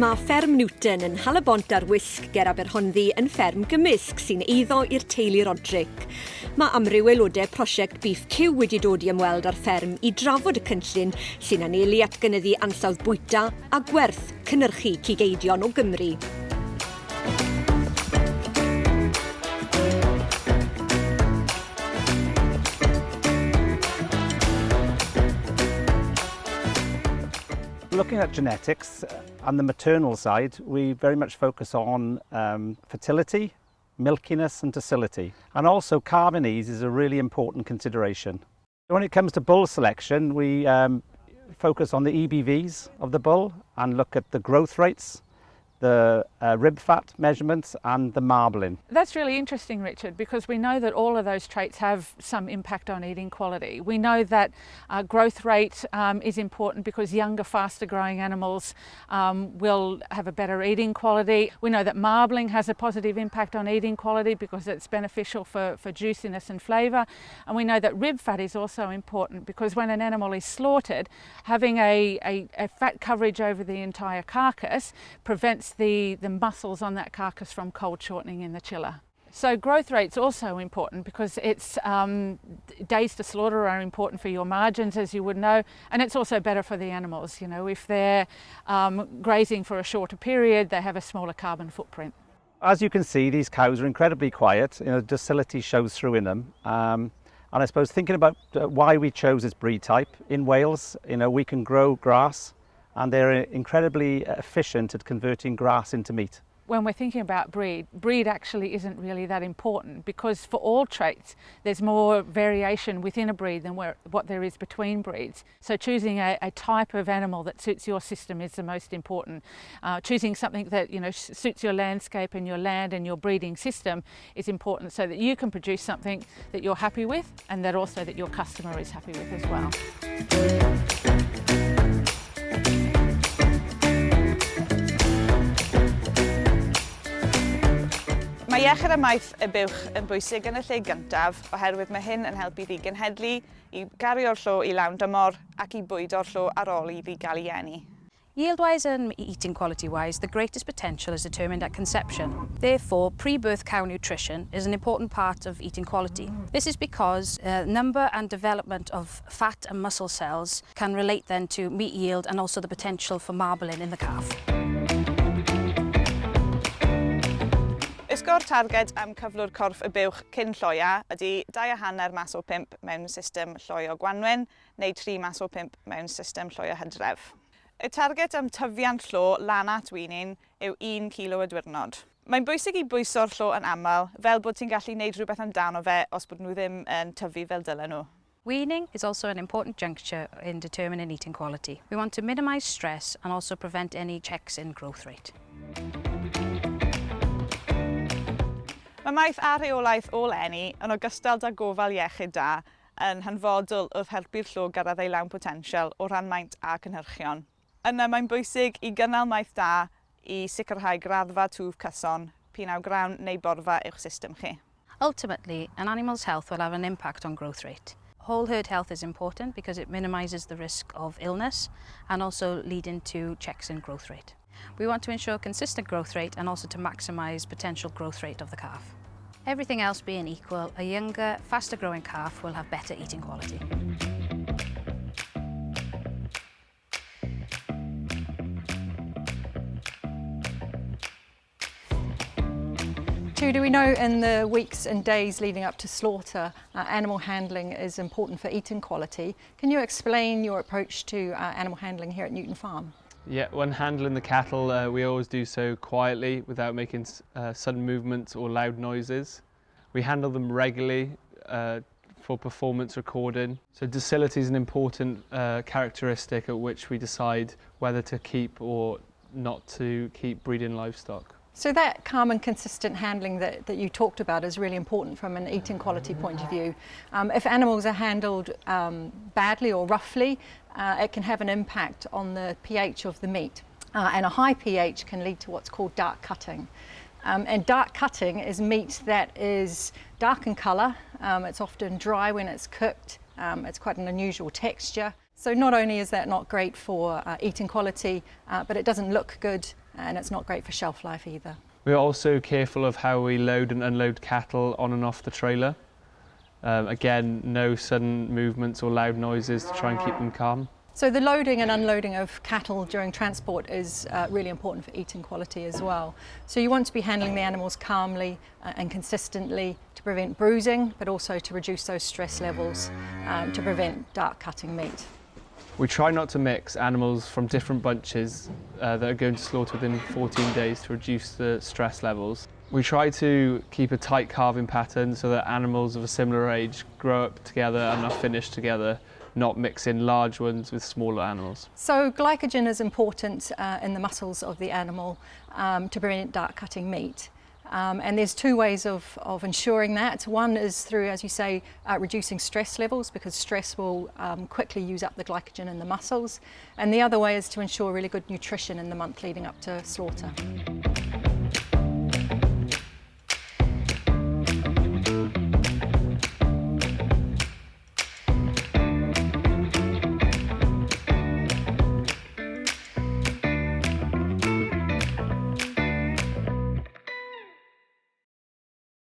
Mae fferm Newton yn hala bont ar wisg ger Aberhonddu yn fferm gymysg sy'n eiddo i'r teulu Rodric. Mae amryw aelodau prosiect BeefQ wedi dod i ymweld â'r fferm i drafod y cynllun sy'n anelu at gynyddu ansawdd bwyta a gwerth cynhyrchu cigeidion o Gymru. Looking at genetics, on the maternal side, we very much focus on fertility, milkiness and docility. And also calving ease is a really important consideration. When it comes to bull selection, we focus on the EBVs of the bull and look at the growth rates, the rib fat measurements and the marbling. That's really interesting, Richard, because we know that all of those traits have some impact on eating quality. We know that growth rate is important because younger, faster growing animals will have a better eating quality. We know that marbling has a positive impact on eating quality because it's beneficial for juiciness and flavour. And we know that rib fat is also important because when an animal is slaughtered, having a fat coverage over the entire carcass prevents the muscles on that carcass from cold shortening in the chiller. So growth rate's also important because it's days to slaughter are important for your margins, as you would know, and it's also better for the animals. You know, if they're grazing for a shorter period, they have a smaller carbon footprint. As you can see, these cows are incredibly quiet. You know, docility shows through in them. And I suppose thinking about why we chose this breed type in Wales, you know, we can grow grass and they're incredibly efficient at converting grass into meat. When we're thinking about breed actually isn't really that important because for all traits there's more variation within a breed than what there is between breeds. So choosing a type of animal that suits your system is the most important. Choosing something that suits your landscape and your land and your breeding system is important so that you can produce something that you're happy with and that also that your customer is happy with as well. Mae iechyd a maith y buwch yn bwysig yn y lle gyntaf oherwydd mae hyn yn helpu ddi genhedlu, i gario'r llo i lawn dymor ac i bwydo'r llo ar ôl iddi gael ei eni. Yield-wise and eating quality-wise, the greatest potential is determined at conception. Therefore, pre-birth cow nutrition is an important part of eating quality. This is because number and development of fat and muscle cells can relate then to meat yield and also the potential for marbling in the calf. Ysgor targed am cyflwr corff y buwch cyn lloia ydy 2,5 mas o 5 mewn system lloio gwanwyn neu 3 mas o 5 mewn system lloio hydref. Y targed am tyfiant llo lan at weaning yw 1 kilo y diwrnod. Mae'n bwysig i bwyso'r llo yn aml fel bod ti'n gallu gwneud rhywbeth amdano fe os bod nhw ddim yn tyfu fel dylen nhw. Weaning is also an important juncture in determining eating quality. We want to minimise stress and also prevent any checks in growth rate. Mae maith a rheolaeth o leni yn ogystal â gofal iechyd da yn hanfodol wrth helpu'r llo gyrraedd ei lawn potensial o ran maint a cynhyrchion. Yna mae'n bwysig i gynnal maith da i sicrhau graddfa twf cyson, pinaw grawn neu borfa i'ch system chi. Ultimately, an animal's health will have an impact on growth rate. Whole herd health is important because it minimises the risk of illness and also leading to checks in growth rate. We want to ensure consistent growth rate and also to maximise potential growth rate of the calf. Everything else being equal, a younger, faster growing calf will have better eating quality. Do we know in the weeks and days leading up to slaughter, animal handling is important for eating quality. Can you explain your approach to animal handling here at Newton Farm? Yeah, when handling the cattle, we always do so quietly without making sudden movements or loud noises. We handle them regularly for performance recording. So docility is an important characteristic at which we decide whether to keep or not to keep breeding livestock. So that calm and consistent handling that you talked about is really important from an eating quality point of view. If animals are handled badly or roughly, it can have an impact on the pH of the meat. And a high pH can lead to what's called dark cutting. And dark cutting is meat that is dark in colour, it's often dry when it's cooked, it's quite an unusual texture. So not only is that not great for eating quality, but it doesn't look good and it's not great for shelf life either. We're also careful of how we load and unload cattle on and off the trailer. Again, no sudden movements or loud noises to try and keep them calm. So the loading and unloading of cattle during transport is really important for eating quality as well. So you want to be handling the animals calmly and consistently to prevent bruising, but also to reduce those stress levels to prevent dark cutting meat. We try not to mix animals from different bunches that are going to slaughter within 14 days to reduce the stress levels. We try to keep a tight calving pattern so that animals of a similar age grow up together and are finished together, not mix in large ones with smaller animals. So glycogen is important in the muscles of the animal to prevent dark cutting meat. And there's two ways of ensuring that. One is through, as you say, reducing stress levels, because stress will quickly use up the glycogen in the muscles. And the other way is to ensure really good nutrition in the month leading up to slaughter.